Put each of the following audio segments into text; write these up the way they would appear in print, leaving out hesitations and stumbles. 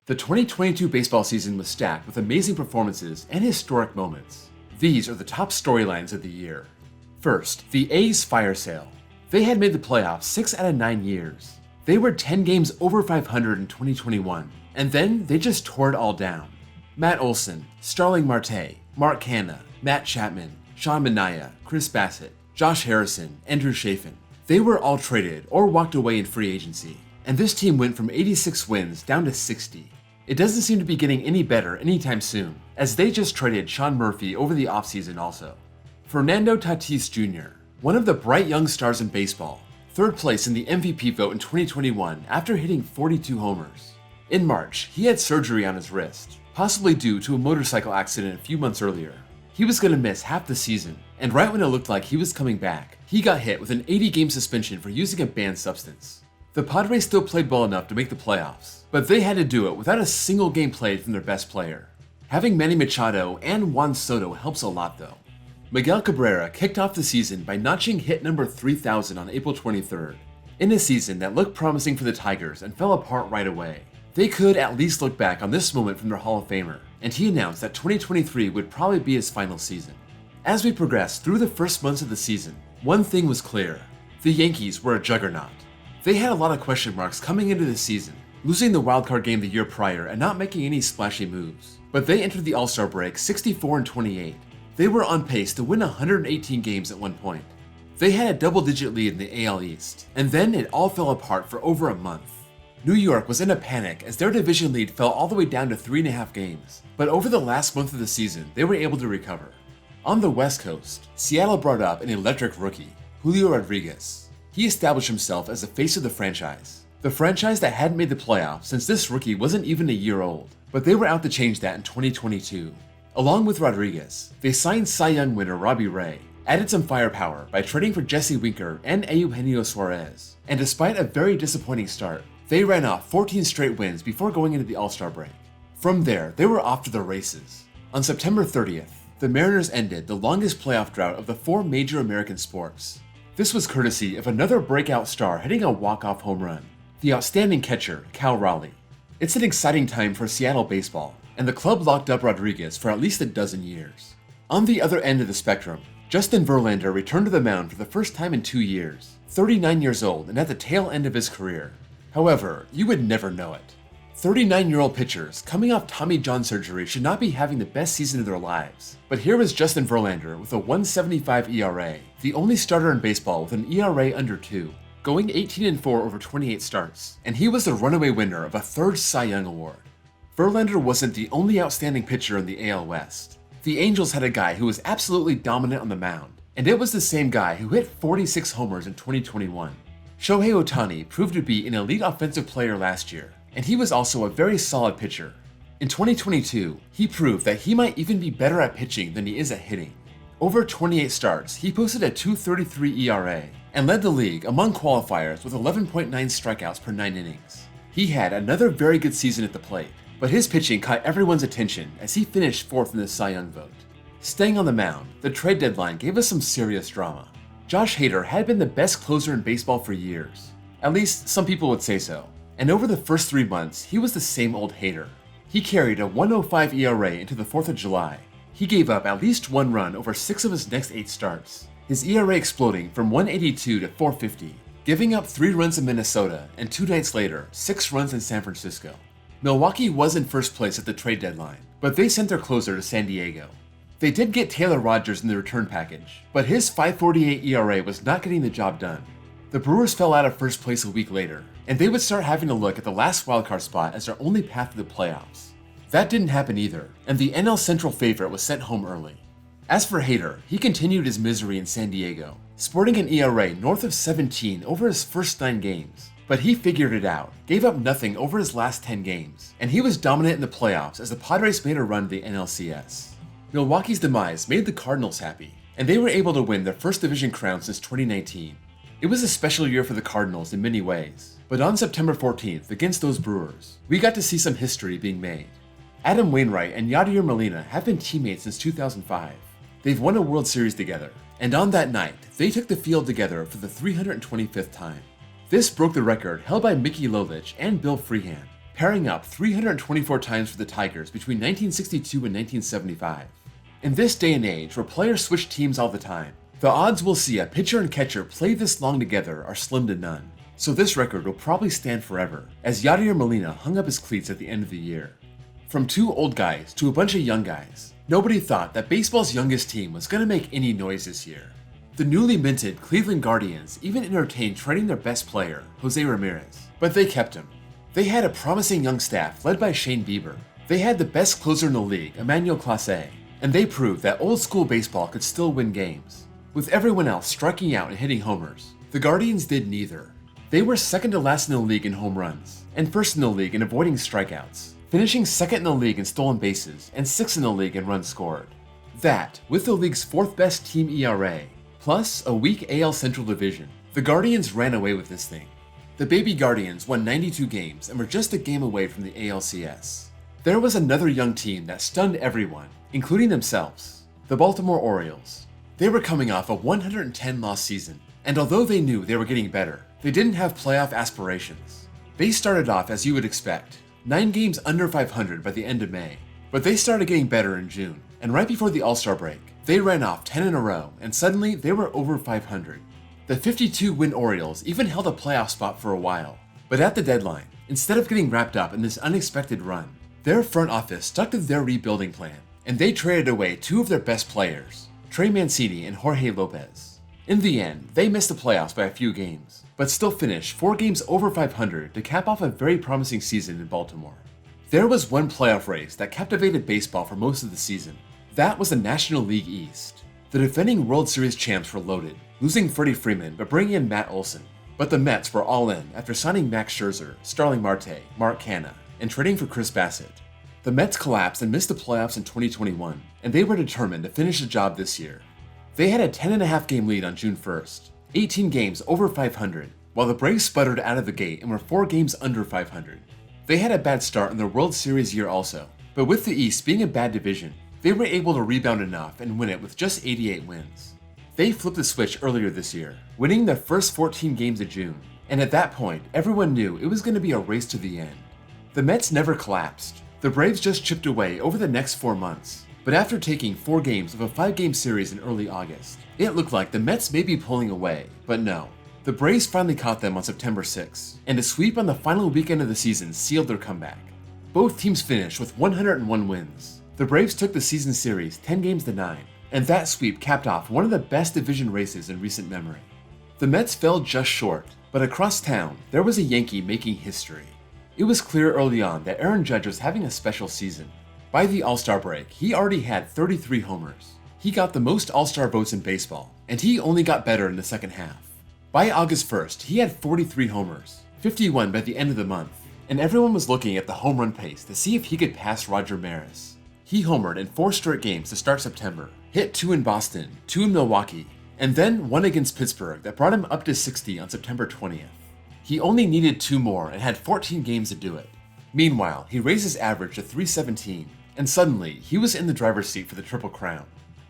The 2022 baseball season was stacked with amazing performances and historic moments. These are the top storylines of the year. First, the A's fire sale. They had made the playoffs 6 out of 9 years. They were 10 games over 500 in 2021, and then they just tore it all down. Matt Olson, Starling Marte, Mark Canha, Matt Chapman, Sean Manaea, Chris Bassett, Josh Harrison, Andrew Chafin. They were all traded or walked away in free agency, and this team went from 86 wins down to 60. It doesn't seem to be getting any better anytime soon, as they just traded Sean Murphy over the offseason also. Fernando Tatis Jr., one of the bright young stars in baseball, third place in the MVP vote in 2021 after hitting 42 homers. In March, he had surgery on his wrist, possibly due to a motorcycle accident a few months earlier. He was going to miss half the season, and right when it looked like he was coming back, he got hit with an 80-game suspension for using a banned substance. The Padres still played well enough to make the playoffs, but they had to do it without a single game played from their best player. Having Manny Machado and Juan Soto helps a lot though. Miguel Cabrera kicked off the season by notching hit number 3,000 on April 23rd, in a season that looked promising for the Tigers and fell apart right away. They could at least look back on this moment from their Hall of Famer, and he announced that 2023 would probably be his final season. As we progressed through the first months of the season, one thing was clear: the Yankees were a juggernaut. They had a lot of question marks coming into the season, losing the wildcard game the year prior and not making any splashy moves. But they entered the All-Star break 64-28. They were on pace to win 118 games at one point. They had a double-digit lead in the AL East, and then it all fell apart for over a month. New York was in a panic as their division lead fell all the way down to 3.5 games, but over the last month of the season, they were able to recover. On the West Coast, Seattle brought up an electric rookie, Julio Rodriguez. He established himself as the face of the franchise that hadn't made the playoffs since this rookie wasn't even a year old, but they were out to change that in 2022. Along with Rodriguez, they signed Cy Young winner Robbie Ray, added some firepower by trading for Jesse Winker and Eugenio Suarez, and despite a very disappointing start, they ran off 14 straight wins before going into the All-Star break. From there, they were off to the races. On September 30th, the Mariners ended the longest playoff drought of the 4 major American sports. This was courtesy of another breakout star hitting a walk-off home run, the outstanding catcher, Cal Raleigh. It's an exciting time for Seattle baseball, and the club locked up Rodriguez for at least a dozen years. On the other end of the spectrum, Justin Verlander returned to the mound for the first time in 2 years, 39 years old and at the tail end of his career. However, you would never know it. 39-year-old pitchers coming off Tommy John surgery should not be having the best season of their lives. But here was Justin Verlander with a 1.75 ERA, the only starter in baseball with an ERA under 2, going 18-4 over 28 starts, and he was the runaway winner of a 3rd Cy Young Award. Verlander wasn't the only outstanding pitcher in the AL West. The Angels had a guy who was absolutely dominant on the mound, and it was the same guy who hit 46 homers in 2021. Shohei Ohtani proved to be an elite offensive player last year, and he was also a very solid pitcher. In 2022, he proved that he might even be better at pitching than he is at hitting. Over 28 starts, he posted a 2.33 ERA and led the league among qualifiers with 11.9 strikeouts per 9 innings. He had another very good season at the plate, but his pitching caught everyone's attention as he finished 4th in the Cy Young vote. Staying on the mound, the trade deadline gave us some serious drama. Josh Hader had been the best closer in baseball for years. At least, some people would say so. And over the first 3 months, he was the same old Hader. He carried a 1.05 ERA into the 4th of July. He gave up at least 1 run over 6 of his next 8 starts, his ERA exploding from 1.82 to 4.50, giving up 3 runs in Minnesota and 2 nights later, 6 runs in San Francisco. Milwaukee was in first place at the trade deadline, but they sent their closer to San Diego. They did get Taylor Rogers in the return package, but his 5.48 ERA was not getting the job done. The Brewers fell out of first place a week later, and they would start having to look at the last wildcard spot as their only path to the playoffs. That didn't happen either, and the NL Central favorite was sent home early. As for Hader, he continued his misery in San Diego, sporting an ERA north of 17 over his first 9 games. But he figured it out, gave up nothing over his last 10 games, and he was dominant in the playoffs as the Padres made a run to the NLCS. Milwaukee's demise made the Cardinals happy, and they were able to win their first division crown since 2019. It was a special year for the Cardinals in many ways, but on September 14th against those Brewers, we got to see some history being made. Adam Wainwright and Yadier Molina have been teammates since 2005. They've won a World Series together, and on that night, they took the field together for the 325th time. This broke the record held by Mickey Lolich and Bill Freehan, pairing up 324 times for the Tigers between 1962 and 1975. In this day and age where players switch teams all the time, the odds we'll see a pitcher and catcher play this long together are slim to none. So this record will probably stand forever, as Yadier Molina hung up his cleats at the end of the year. From two old guys to a bunch of young guys, nobody thought that baseball's youngest team was going to make any noise this year. The newly minted Cleveland Guardians even entertained trading their best player, Jose Ramirez, but they kept him. They had a promising young staff led by Shane Bieber. They had the best closer in the league, Emmanuel Clase, and they proved that old school baseball could still win games. With everyone else striking out and hitting homers, the Guardians did neither. They were second to last in the league in home runs, and first in the league in avoiding strikeouts, finishing second in the league in stolen bases and sixth in the league in runs scored. That, with the league's fourth best team ERA, plus a weak AL Central division, the Guardians ran away with this thing. The Baby Guardians won 92 games and were just a game away from the ALCS. There was another young team that stunned everyone, including themselves, the Baltimore Orioles. They were coming off a 110-loss season, and although they knew they were getting better, they didn't have playoff aspirations. They started off as you would expect, 9 games under 500 by the end of May, but they started getting better in June, and right before the All-Star break, they ran off 10 in a row, and suddenly they were over 500. The 52-win Orioles even held a playoff spot for a while, but at the deadline, instead of getting wrapped up in this unexpected run, their front office stuck to their rebuilding plan, and they traded away 2 of their best players, Trey Mancini and Jorge Lopez. In the end, they missed the playoffs by a few games, but still finished 4 games over 500 to cap off a very promising season in Baltimore. There was one playoff race that captivated baseball for most of the season. That was the National League East. The defending World Series champs were loaded, losing Freddie Freeman but bringing in Matt Olson. But the Mets were all in after signing Max Scherzer, Starling Marte, Mark Canha, and trading for Chris Bassett. The Mets collapsed and missed the playoffs in 2021, and they were determined to finish the job this year. They had a 10.5 game lead on June 1st, 18 games over 500, while the Braves sputtered out of the gate and were 4 games under 500. They had a bad start in their World Series year also, but with the East being a bad division, they were able to rebound enough and win it with just 88 wins. They flipped the switch earlier this year, winning their first 14 games of June, and at that point, everyone knew it was going to be a race to the end. The Mets never collapsed. The Braves just chipped away over the next 4 months, but after taking 4 games of a 5-game series in early August, it looked like the Mets may be pulling away, but no. The Braves finally caught them on September 6th, and a sweep on the final weekend of the season sealed their comeback. Both teams finished with 101 wins. The Braves took the season series 10 games to 9, and that sweep capped off one of the best division races in recent memory. The Mets fell just short, but across town, there was a Yankee making history. It was clear early on that Aaron Judge was having a special season. By the All-Star break, he already had 33 homers. He got the most All-Star votes in baseball, and he only got better in the second half. By August 1st, he had 43 homers, 51 by the end of the month, and everyone was looking at the home run pace to see if he could pass Roger Maris. He homered in 4 straight games to start September, hit 2 in Boston, 2 in Milwaukee, and then 1 against Pittsburgh that brought him up to 60 on September 20th. He only needed 2 more and had 14 games to do it. Meanwhile, he raised his average to 317, and suddenly he was in the driver's seat for the Triple Crown.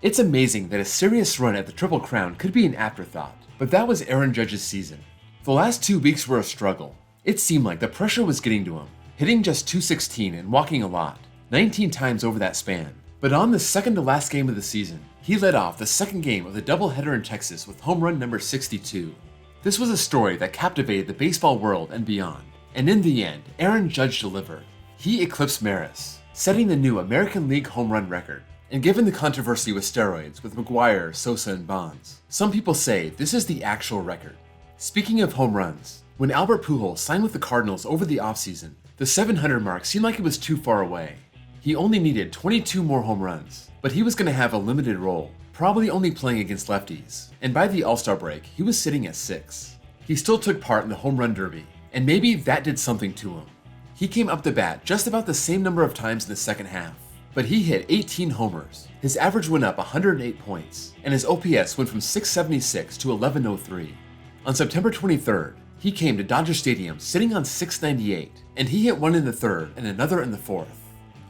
It's amazing that a serious run at the Triple Crown could be an afterthought, but that was Aaron Judge's season. The last 2 weeks were a struggle. It seemed like the pressure was getting to him, hitting just .216 and walking a lot, 19 times over that span. But on the second to last game of the season, he led off the second game of the doubleheader in Texas with home run number 62. This was a story that captivated the baseball world and beyond, and in the end, Aaron Judge delivered. He eclipsed Maris, setting the new American League home run record. And given the controversy with steroids with McGwire, Sosa, and Bonds, some people say this is the actual record. Speaking of home runs, when Albert Pujols signed with the Cardinals over the offseason, the 700 mark seemed like it was too far away. He only needed 22 more home runs, but he was going to have a limited role, probably only playing against lefties, and by the All-Star break, he was sitting at 6. He still took part in the home run derby, and maybe that did something to him. He came up to bat just about the same number of times in the second half, but he hit 18 homers. His average went up 108 points, and his OPS went from 676 to 1103. On September 23rd, he came to Dodger Stadium sitting on 698, and he hit 1 in the third and another in the fourth.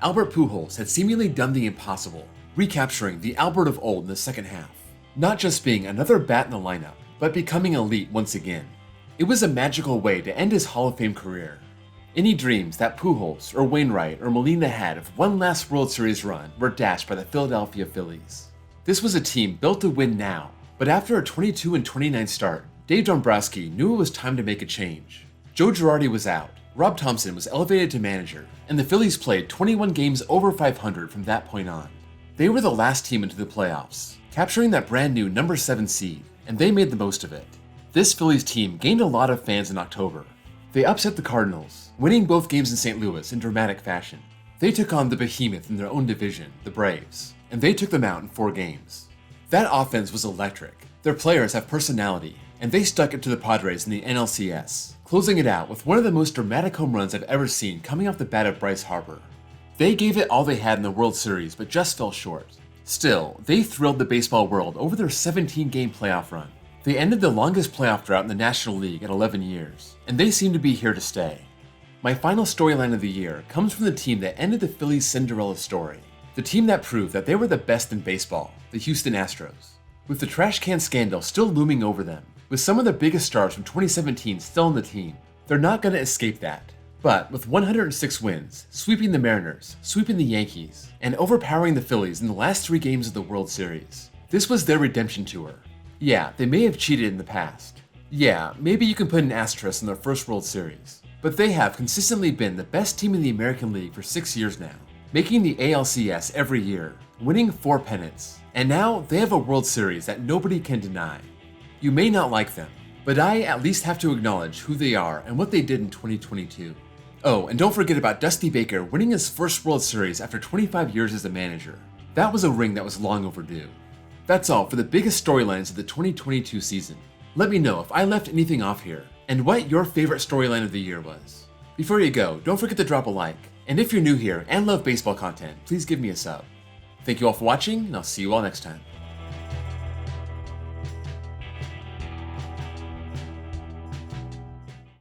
Albert Pujols had seemingly done the impossible, recapturing the Albert of old in the second half, not just being another bat in the lineup, but becoming elite once again. It was a magical way to end his Hall of Fame career. Any dreams that Pujols or Wainwright or Molina had of one last World Series run were dashed by the Philadelphia Phillies. This was a team built to win now, but after a 22-29 start, Dave Dombrowski knew it was time to make a change. Joe Girardi was out, Rob Thompson was elevated to manager, and the Phillies played 21 games over 500 from that point on. They were the last team into the playoffs, capturing that brand new number 7 seed, and they made the most of it. This Phillies team gained a lot of fans in October. They upset the Cardinals, winning both games in St. Louis in dramatic fashion. They took on the behemoth in their own division, the Braves, and they took them out in 4 games. That offense was electric. Their players have personality, and they stuck it to the Padres in the NLCS, closing it out with one of the most dramatic home runs I've ever seen coming off the bat of Bryce Harper. They gave it all they had in the World Series, but just fell short. Still, they thrilled the baseball world over their 17-game playoff run. They ended the longest playoff drought in the National League at 11 years, and they seem to be here to stay. My final storyline of the year comes from the team that ended the Phillies' Cinderella story. The team that proved that they were the best in baseball, the Houston Astros. With the trash can scandal still looming over them, with some of the biggest stars from 2017 still on the team, they're not going to escape that. But with 106 wins, sweeping the Mariners, sweeping the Yankees, and overpowering the Phillies in the last 3 games of the World Series, this was their redemption tour. Yeah, they may have cheated in the past. Yeah, maybe you can put an asterisk in their first World Series. But they have consistently been the best team in the American League for 6 years now, making the ALCS every year, winning 4 pennants, and now they have a World Series that nobody can deny. You may not like them, but I at least have to acknowledge who they are and what they did in 2022. Oh, and don't forget about Dusty Baker winning his first World Series after 25 years as a manager. That was a ring that was long overdue. That's all for the biggest storylines of the 2022 season. Let me know if I left anything off here, and what your favorite storyline of the year was. Before you go, don't forget to drop a like, and if you're new here and love baseball content, please give me a sub. Thank you all for watching, and I'll see you all next time.